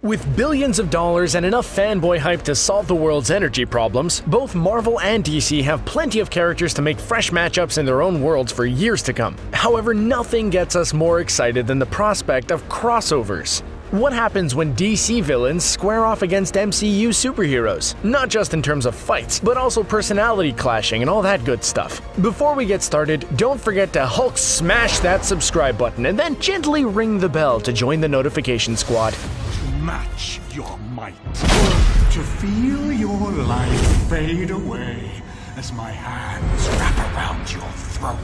With billions of dollars and enough fanboy hype to solve the world's energy problems, both Marvel and DC have plenty of characters to make fresh matchups in their own worlds for years to come. However, nothing gets us more excited than the prospect of crossovers. What happens when DC villains square off against MCU superheroes? Not just in terms of fights, but also personality clashing and all that good stuff. Before we get started, don't forget to Hulk smash that subscribe button and then gently ring the bell to join the notification squad. Match your might. To feel your life fade away as my hands wrap around your throat.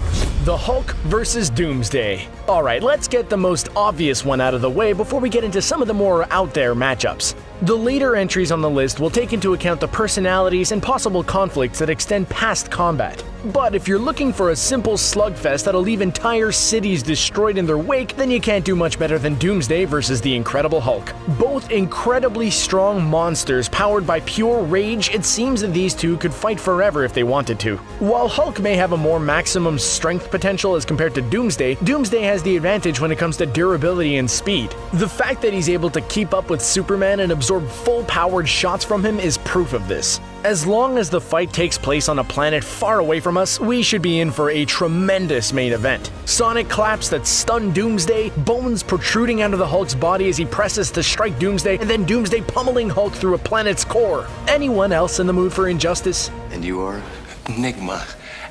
The Hulk versus Doomsday. Alright, let's get the most obvious one out of the way before we get into some of the more out there matchups. The later entries on the list will take into account the personalities and possible conflicts that extend past combat. But if you're looking for a simple slugfest that'll leave entire cities destroyed in their wake, then you can't do much better than Doomsday versus the Incredible Hulk. Both incredibly strong monsters powered by pure rage, it seems that these two could fight forever if they wanted to. While Hulk may have a more maximum strength potential as compared to Doomsday, Doomsday has the advantage when it comes to durability and speed. The fact that he's able to keep up with Superman and absorb full-powered shots from him is proof of this. As long as the fight takes place on a planet far away from us, we should be in for a tremendous main event. Sonic claps that stun Doomsday, bones protruding out of the Hulk's body as he presses to strike Doomsday, and then Doomsday pummeling Hulk through a planet's core. Anyone else in the mood for injustice? And you are? Enigma.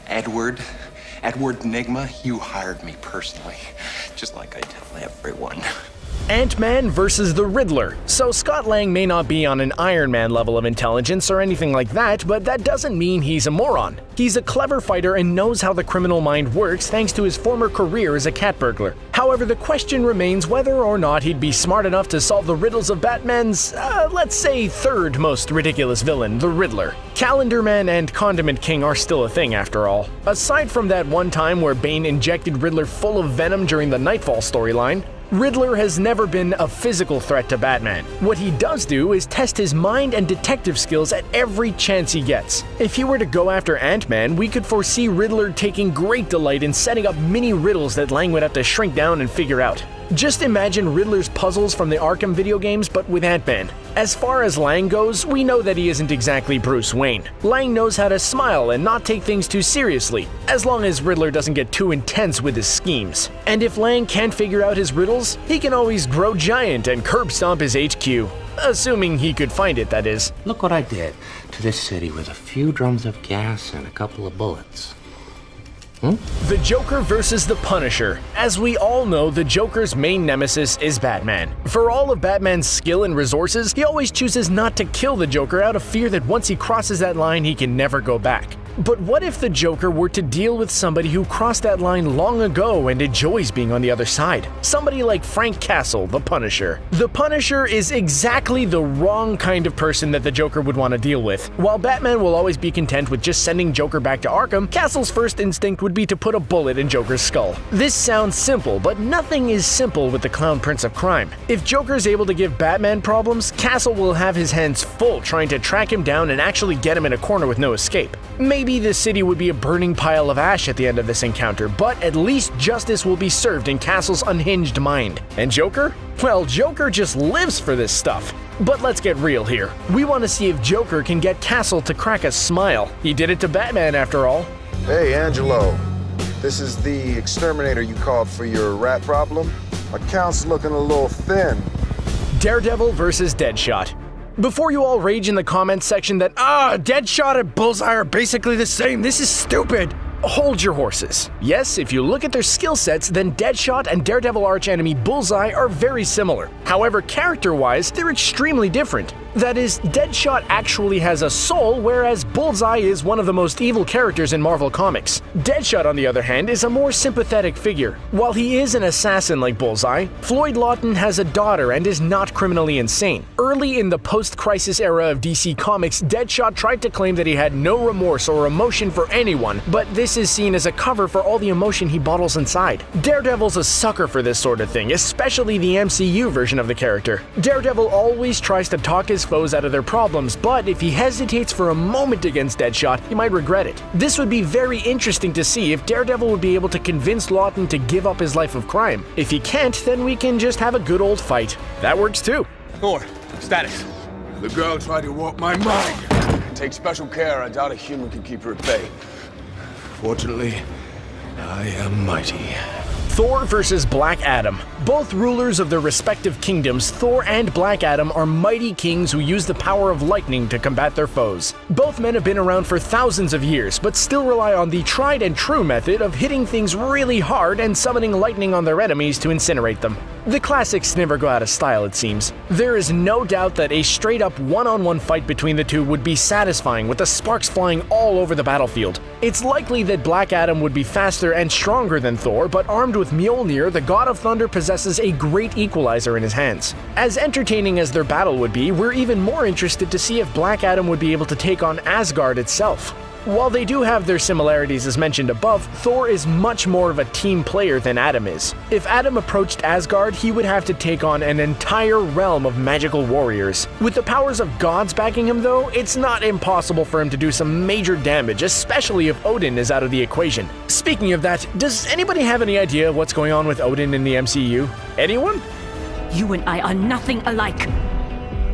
Edward Enigma, you hired me personally, just like I tell everyone. Ant-Man versus the Riddler. So Scott Lang may not be on an Ironman level of intelligence or anything like that, but that doesn't mean he's a moron. He's a clever fighter and knows how the criminal mind works thanks to his former career as a cat burglar. However, the question remains whether or not he'd be smart enough to solve the riddles of Batman's, let's say, third most ridiculous villain, the Riddler. Calendar Man and Condiment King are still a thing after all. Aside from that one time where Bane injected Riddler full of venom during the Nightfall storyline, Riddler has never been a physical threat to Batman. What he does do is test his mind and detective skills at every chance he gets. If he were to go after Ant-Man, we could foresee Riddler taking great delight in setting up mini riddles that Lang would have to shrink down and figure out. Just imagine Riddler's puzzles from the Arkham video games, but with Ant-Man. As far as Lang goes, we know that he isn't exactly Bruce Wayne. Lang knows how to smile and not take things too seriously, as long as Riddler doesn't get too intense with his schemes. And if Lang can't figure out his riddles, he can always grow giant and curb stomp his HQ. Assuming he could find it, that is. Look what I did to this city with a few drums of gas and a couple of bullets. The Joker versus the Punisher. As we all know, the Joker's main nemesis is Batman. For all of Batman's skill and resources, he always chooses not to kill the Joker out of fear that once he crosses that line, he can never go back. But what if the Joker were to deal with somebody who crossed that line long ago and enjoys being on the other side? Somebody like Frank Castle, the Punisher. The Punisher is exactly the wrong kind of person that the Joker would want to deal with. While Batman will always be content with just sending Joker back to Arkham, Castle's first instinct would be to put a bullet in Joker's skull. This sounds simple, but nothing is simple with the Clown Prince of Crime. If Joker's able to give Batman problems, Castle will have his hands full trying to track him down and actually get him in a corner with no escape. Maybe the city would be a burning pile of ash at the end of this encounter, but at least justice will be served in Castle's unhinged mind. And Joker? Well, Joker just lives for this stuff. But let's get real here. We want to see if Joker can get Castle to crack a smile. He did it to Batman after all. Hey, Angelo. This is the exterminator you called for your rat problem? Account's looking a little thin. Daredevil versus Deadshot. Before you all rage in the comments section that, Deadshot and Bullseye are basically the same, this is stupid, hold your horses. Yes, if you look at their skill sets, then Deadshot and Daredevil archenemy Bullseye are very similar. However, character-wise, they're extremely different. That is, Deadshot actually has a soul, whereas Bullseye is one of the most evil characters in Marvel Comics. Deadshot, on the other hand, is a more sympathetic figure. While he is an assassin like Bullseye, Floyd Lawton has a daughter and is not criminally insane. Early in the post-crisis era of DC Comics, Deadshot tried to claim that he had no remorse or emotion for anyone, but this is seen as a cover for all the emotion he bottles inside. Daredevil's a sucker for this sort of thing, especially the MCU version of the character. Daredevil always tries to talk his foes out of their problems, but if he hesitates for a moment against Deadshot, he might regret it. This would be very interesting to see if Daredevil would be able to convince Lawton to give up his life of crime. If he can't, then we can just have a good old fight. That works too. Thor, Status. The girl tried to warp my mind. Take special care. I doubt a human can keep her at bay. Fortunately, I am mighty. Thor versus Black Adam. Both rulers of their respective kingdoms, Thor and Black Adam are mighty kings who use the power of lightning to combat their foes. Both men have been around for thousands of years, but still rely on the tried and true method of hitting things really hard and summoning lightning on their enemies to incinerate them. The classics never go out of style, it seems. There is no doubt that a straight-up one-on-one fight between the two would be satisfying, with the sparks flying all over the battlefield. It's likely that Black Adam would be faster and stronger than Thor, but armed with Mjolnir, the God of Thunder possesses a great equalizer in his hands. As entertaining as their battle would be, we're even more interested to see if Black Adam would be able to take on Asgard itself. While they do have their similarities as mentioned above, Thor is much more of a team player than Adam is. If Adam approached Asgard, he would have to take on an entire realm of magical warriors. With the powers of gods backing him though, it's not impossible for him to do some major damage, especially if Odin is out of the equation. Speaking of that, does anybody have any idea what's going on with Odin in the MCU? Anyone? You and I are nothing alike.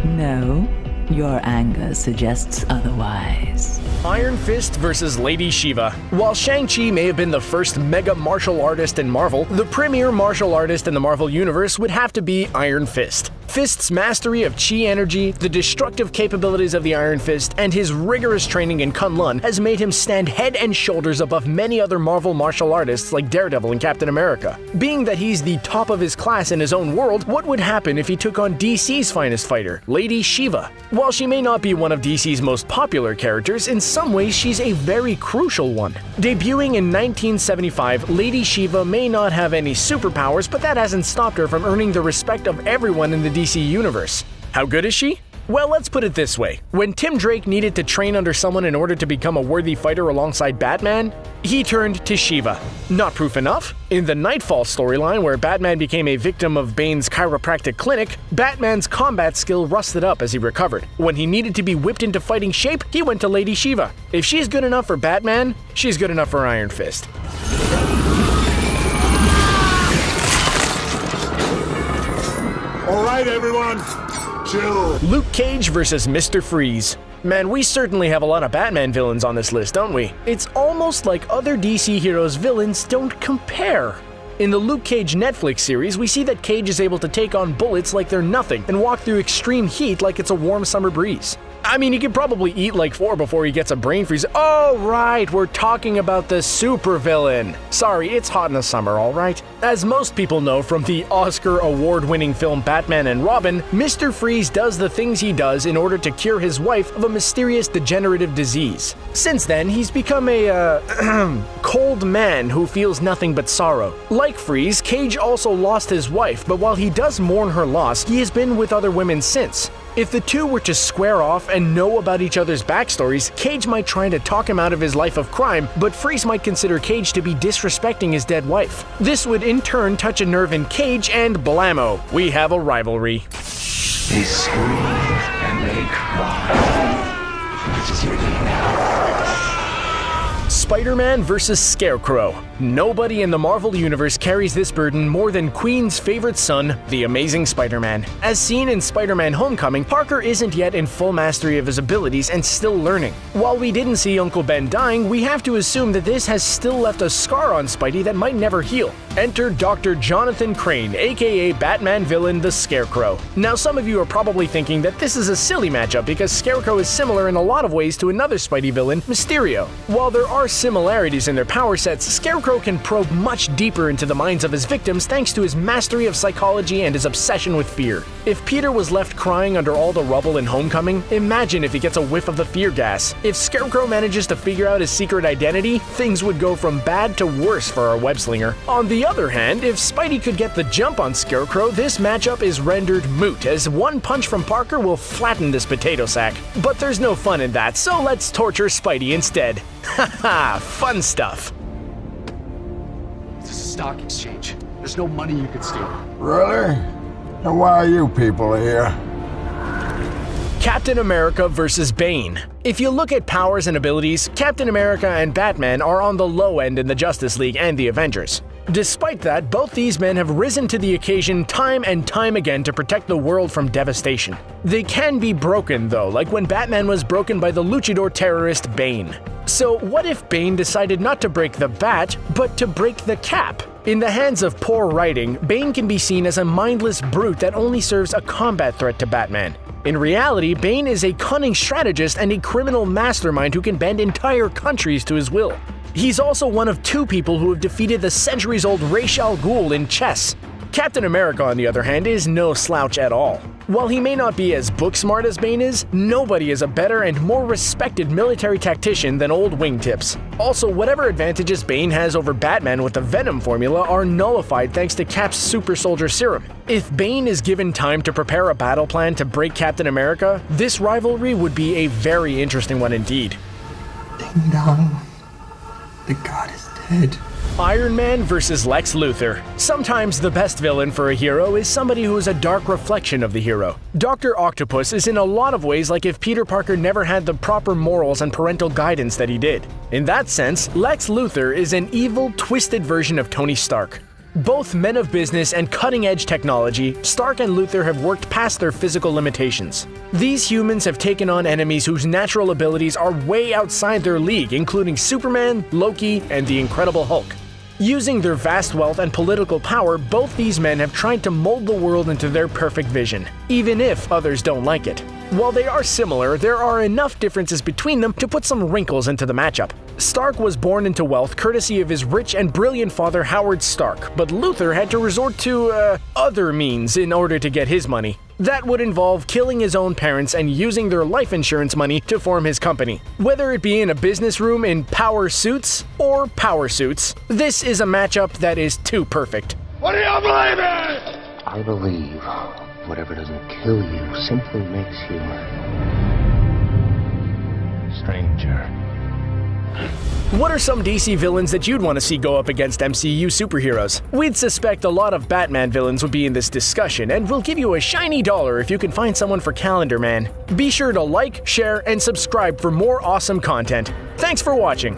No, your anger suggests otherwise. Iron Fist versus Lady Shiva. While Shang-Chi may have been the first mega martial artist in Marvel, the premier martial artist in the Marvel Universe would have to be Iron Fist. Fist's mastery of chi energy, the destructive capabilities of the Iron Fist, and his rigorous training in Kunlun has made him stand head and shoulders above many other Marvel martial artists like Daredevil and Captain America. Being that he's the top of his class in his own world, what would happen if he took on DC's finest fighter, Lady Shiva? While she may not be one of DC's most popular characters, in some ways she's a very crucial one. Debuting in 1975, Lady Shiva may not have any superpowers, but that hasn't stopped her from earning the respect of everyone in the DC universe. How good is she? Well, let's put it this way. When Tim Drake needed to train under someone in order to become a worthy fighter alongside Batman, he turned to Shiva. Not proof enough? In the Nightfall storyline, where Batman became a victim of Bane's chiropractic clinic, Batman's combat skill rusted up as he recovered. When he needed to be whipped into fighting shape, he went to Lady Shiva. If she's good enough for Batman, she's good enough for Iron Fist. All right, everyone. Chill. Luke Cage versus Mr. Freeze. Man, we certainly have a lot of Batman villains on this list, don't we? It's almost like other DC heroes' villains don't compare. In the Luke Cage Netflix series, we see that Cage is able to take on bullets like they're nothing and walk through extreme heat like it's a warm summer breeze. I mean, he could probably eat like 4 before he gets a brain freeze. Oh, right, we're talking about the supervillain. Sorry, it's hot in the summer, all right? As most people know from the Oscar award-winning film Batman and Robin, Mr. Freeze does the things he does in order to cure his wife of a mysterious degenerative disease. Since then, he's become a, cold man who feels nothing but sorrow. Like Freeze, Cage also lost his wife, but while he does mourn her loss, he has been with other women since. If the two were to square off and know about each other's backstories, Cage might try to talk him out of his life of crime, but Freeze might consider Cage to be disrespecting his dead wife. This would in turn touch a nerve in Cage, and blammo, we have a rivalry. They scream and they cry. It's really now. Spider-Man vs. Scarecrow. Nobody in the Marvel Universe carries this burden more than Queen's favorite son, the Amazing Spider-Man. As seen in Spider-Man Homecoming, Parker isn't yet in full mastery of his abilities and still learning. While we didn't see Uncle Ben dying, we have to assume that this has still left a scar on Spidey that might never heal. Enter Dr. Jonathan Crane, aka Batman villain the Scarecrow. Now, some of you are probably thinking that this is a silly matchup because Scarecrow is similar in a lot of ways to another Spidey villain, Mysterio. While there are similarities in their power sets, Scarecrow can probe much deeper into the minds of his victims thanks to his mastery of psychology and his obsession with fear. If Peter was left crying under all the rubble in Homecoming, imagine if he gets a whiff of the fear gas. If Scarecrow manages to figure out his secret identity, things would go from bad to worse for our web-slinger. On the other hand, if Spidey could get the jump on Scarecrow, this matchup is rendered moot, as one punch from Parker will flatten this potato sack. But there's no fun in that, so let's torture Spidey instead. Haha, fun stuff. It's a stock exchange. There's no money you can steal. Really? And why are you people here? Captain America vs. Bane. If you look at powers and abilities, Captain America and Batman are on the low end in the Justice League and the Avengers. Despite that, both these men have risen to the occasion time and time again to protect the world from devastation. They can be broken though, like when Batman was broken by the luchador terrorist Bane. So what if Bane decided not to break the bat, but to break the Cap? In the hands of poor writing, Bane can be seen as a mindless brute that only serves a combat threat to Batman. In reality, Bane is a cunning strategist and a criminal mastermind who can bend entire countries to his will. He's also one of 2 people who have defeated the centuries-old Ra's al Ghul in chess. Captain America, on the other hand, is no slouch at all. While he may not be as book-smart as Bane is, nobody is a better and more respected military tactician than old wingtips. Also, whatever advantages Bane has over Batman with the Venom formula are nullified thanks to Cap's super soldier serum. If Bane is given time to prepare a battle plan to break Captain America, this rivalry would be a very interesting one indeed. Ding dong. The god is dead. Iron Man versus Lex Luthor. Sometimes the best villain for a hero is somebody who is a dark reflection of the hero. Dr. Octopus is in a lot of ways like if Peter Parker never had the proper morals and parental guidance that he did. In that sense, Lex Luthor is an evil, twisted version of Tony Stark. Both men of business and cutting-edge technology, Stark and Luthor have worked past their physical limitations. These humans have taken on enemies whose natural abilities are way outside their league, including Superman, Loki, and the Incredible Hulk. Using their vast wealth and political power, both these men have tried to mold the world into their perfect vision, even if others don't like it. While they are similar, there are enough differences between them to put some wrinkles into the matchup. Stark was born into wealth courtesy of his rich and brilliant father Howard Stark, but Luthor had to resort to, other means in order to get his money. That would involve killing his own parents and using their life insurance money to form his company. Whether it be in a business room in power suits or power suits, this is a matchup that is too perfect. What do you believe in? I believe whatever doesn't kill you simply makes you stranger. What are some DC villains that you'd want to see go up against MCU superheroes? We'd suspect a lot of Batman villains would be in this discussion, and we'll give you a shiny dollar if you can find someone for Calendar Man. Be sure to like, share, and subscribe for more awesome content. Thanks for watching!